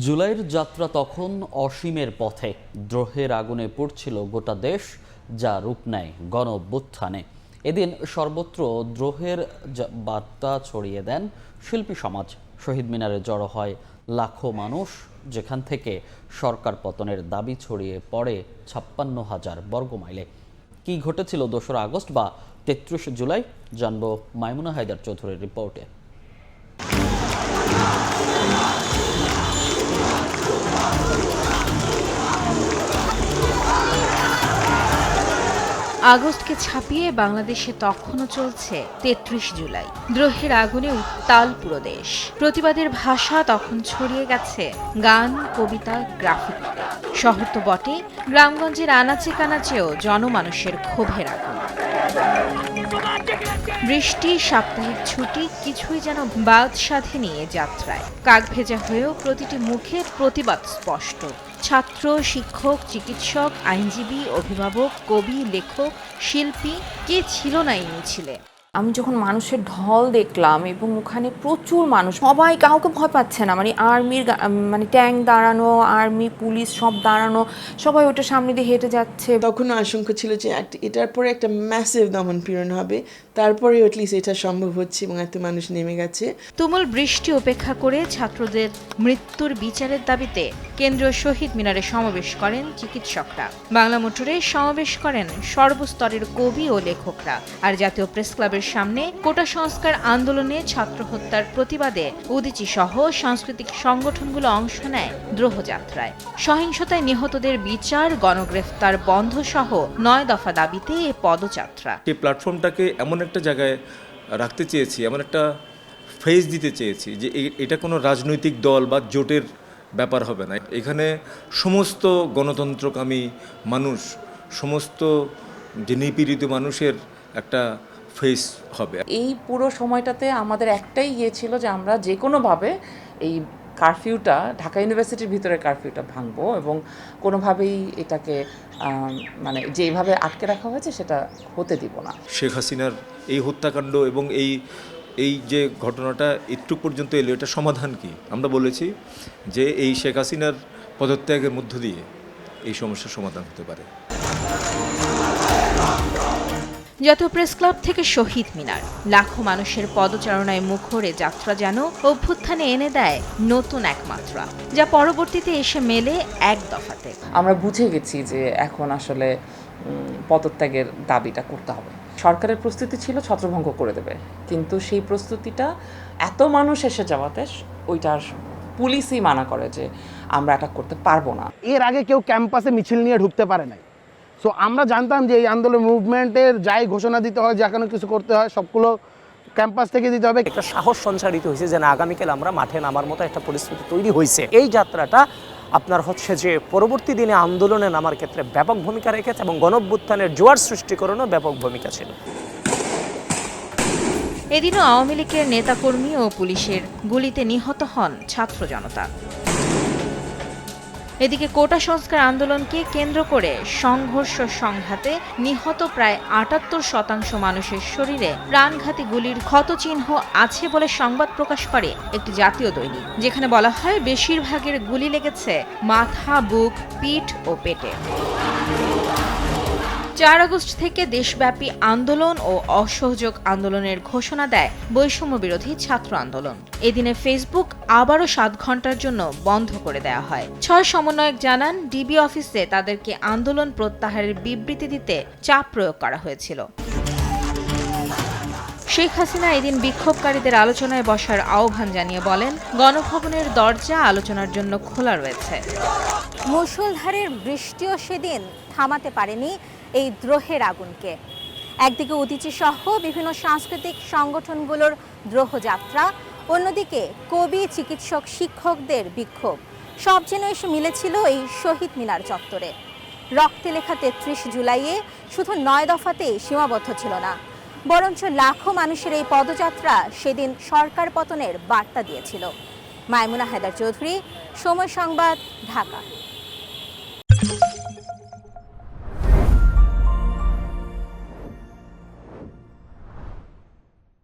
জুলাইয়ের যাত্রা তখন অসীমের পথে। দ্রোহের আগুনে পড়ছিল গোটা দেশ, যা রূপ নেয় গণ-অভ্যুত্থানে। এদিন সর্বত্র দ্রোহের বার্তা ছড়িয়ে দেন শিল্পী সমাজ। শহীদ মিনারে জড়ো হয় লাখো মানুষ, যেখান থেকে সরকার পতনের দাবি ছড়িয়ে পড়ে ৫৬,০০০ বর্গমাইলে। কি ঘটেছিল ২রা আগস্ট বা ৩৩ জুলাই, জানব মাইমুনা হায়দার চৌধুরীর রিপোর্টে। আগস্টকে ছাপিয়ে বাংলাদেশে তখনও চলছে ৩৩ জুলাই। দ্রোহের আগুনে উত্তাল পুরো দেশ। প্রতিবাদের ভাষা তখন ছড়িয়ে গেছে গান, কবিতা, গ্রাফিতিতে। শহর তো বটে, গ্রামগঞ্জের আনাচে কানাচেও জনমানুষের ক্ষোভের আগুন। বৃষ্টি, সাপ্তাহিক ছুটি কিছুই যেন বাদ সাধেনি এ যাত্রায়। কাক ভেজা হয়েও প্রতিটি মুখে প্রতিবাদ স্পষ্ট। ছাত্র, শিক্ষক, চিকিৎসক, আইনজীবী, অভিভাবক, কবি, লেখক, শিল্পী, কে ছিল না এই মিছিলে? আমি যখন মানুষের ঢল দেখলাম এবং ওখানে প্রচুর মানুষ, সবাই কাউকে ভয় পাচ্ছে না, আর্মির ট্যাঙ্ক দাঁড়ানো, আর্মি পুলিশ সব দাঁড়ানো, সবাই ওটার সামনে দিয়ে হেঁটে যাচ্ছে। তখনও আশঙ্কা ছিল যে এটার পরে একটা ম্যাসিভ দমন পীড়ন হবে, তারপরে অ্যাটলিস্ট এটা সম্ভব হচ্ছে এবং এত মানুষ নেমে গেছে। তুমুল বৃষ্টি উপেক্ষা করে ছাত্রদের মৃত্যুর বিচারের দাবিতে কেন্দ্রীয় শহীদ মিনারে সমাবেশ করেন চিকিৎসকরা। বাংলা মোটরে সমাবেশ করেন সর্বস্তরের কবি ও লেখকরা। আর জাতীয় প্রেস ক্লাবের সামনে কোটা সংস্কার আন্দোলনে ছাত্র হত্যার প্রতিবাদে উদীচী সহ সাংস্কৃতিক সংগঠনগুলো অংশ নেয় দ্রোহযাত্রায়। সহিংসতায় নিহতদের বিচার, গণগ্রেফতার বন্ধ সহ ৯ দফা দাবিতে এ পদযাত্রা। এই প্ল্যাটফর্মটাকে এমন একটা জায়গায় রাখতে চেয়েছি, এমন একটা ফেস দিতে চেয়েছি যে এটা কোনো রাজনৈতিক দল বা জোটের ব্যাপার হবে না। এখানে সমস্ত গণতন্ত্রকামী মানুষ, সমস্ত যে নিপীড়িত মানুষের একটা ফেস হবে। এই পুরো সময়টাতে আমাদের একটাই ছিল যে আমরা যে কোনোভাবে এই কারফিউটা, ঢাকা ইউনিভার্সিটির ভিতরে কারফিউটা ভাঙবো এবং কোনোভাবেই এটাকে যেভাবে আটকে রাখা হয়েছে সেটা হতে দিব না। শেখ হাসিনার এই হত্যাকাণ্ড এবং এই যে ঘটনাটা একটু পর্যন্ত এলো, এটা সমাধান কি? আমরা বলেছি যে এই শেখ হাসিনার পদত্যাগের মধ্য দিয়ে এই সমস্যার সমাধান হতে পারে। জাতীয় প্রেস ক্লাব থেকে শহীদ মিনার, লাখো মানুষের পদচারণায় মুখরে যাত্রা যেন অভ্যুত্থানে এনে দেয় নতুন এক মাত্রা, যা পরবর্তীতে এসে মেলে এক দফাতে। আমরা বুঝে গেছি যে এখন আসলে পদত্যাগের দাবিটা করতে হবে। সরকারের প্রস্তুতি ছিল ছত্রভঙ্গ করে দেবে, কিন্তু সেই প্রস্তুতিটা এত মানুষ এসে যাওয়াতে ওইটার পুলিশই মানা করে যে আমরা অ্যাটাক করতে পারবো না। এর আগে কেউ ক্যাম্পাসে মিছিল নিয়ে ঢুকতে পারে নাই। সো আমরা জানতাম যে এই আন্দোলন মুভমেন্টের যাই ঘোষণা দিতে হয়, যা কোনো কিছু করতে হয়, সবগুলো ক্যাম্পাস থেকে দিতে হবে। একটা সাহস সঞ্চারিত হয়েছে যে না, আগামীকাল আমরা মাঠে নামার মতো একটা পরিস্থিতি তৈরি হয়েছে। এই যাত্রাটা আপনার যে পরবর্তী দিনে আন্দোলনে নামার ক্ষেত্রে ব্যাপক ভূমিকা রেখেছে এবং গণঅভ্যুত্থানের জোয়ার সৃষ্টিকরণও ব্যাপক ভূমিকা ছিল। এদিনও আওয়ামী লীগের নেতাকর্মী ও পুলিশের গুলিতে নিহত হন ছাত্র জনতা। এদিকে কোটা সংস্কার আন্দোলনকে কেন্দ্র করে সংঘর্ষ সংঘাতে নিহত প্রায় ৭৮% মানুষের শরীরে প্রাণঘাতী গুলির ক্ষতচিহ্ন আছে বলে সংবাদ প্রকাশ করে একটি জাতীয় দৈনিক, যেখানে বলা হয় বেশিরভাগের গুলি লেগেছে মাথা, বুক, পিঠ ও পেটে। ৪ আগস্ট থেকে দেশব্যাপী আন্দোলন ও অসহযোগ আন্দোলনের ঘোষণা দেয় বৈষম্য বিরোধী ছাত্র আন্দোলন। এদিনে ফেসবুক আবারও ৭ ঘন্টার জন্য বন্ধ করে দেওয়া হয়। ৬ সমন্বয়ক জানান, ডিবি অফিসে তাদেরকে আন্দোলন প্রত্যাহারের বিবৃতি দিতে চাপ প্রয়োগ করা হয়েছিল। শেখ হাসিনা এদিন বিক্ষোভকারীদের আলোচনায় বসার আহ্বান জানিয়ে বলেন, গণভবনের দরজা আলোচনার জন্য খোলা রয়েছে। মুষলধারের বৃষ্টিও সেদিন থামাতে পারেনি এই দ্রোহের আগুনকে। একদিকে উদীচী সহ বিভিন্ন সাংস্কৃতিক সংগঠনগুলোর দ্রোহযাত্রা, অন্যদিকে কবি, চিকিৎসক, শিক্ষকদের বিক্ষোভ, সব যেন এসে মিলেছিল এই শহীদ মিনার চত্বরে। রক্তে লেখা ৩৩ জুলাইয়ে শুধু ৯ দফাতেই সীমাবদ্ধ ছিল না, বরঞ্চ লাখো মানুষের এই পদযাত্রা সেদিন সরকার পতনের বার্তা দিয়েছিল। মাইমুনা হায়দার চৌধুরী, সময় সংবাদ, ঢাকা।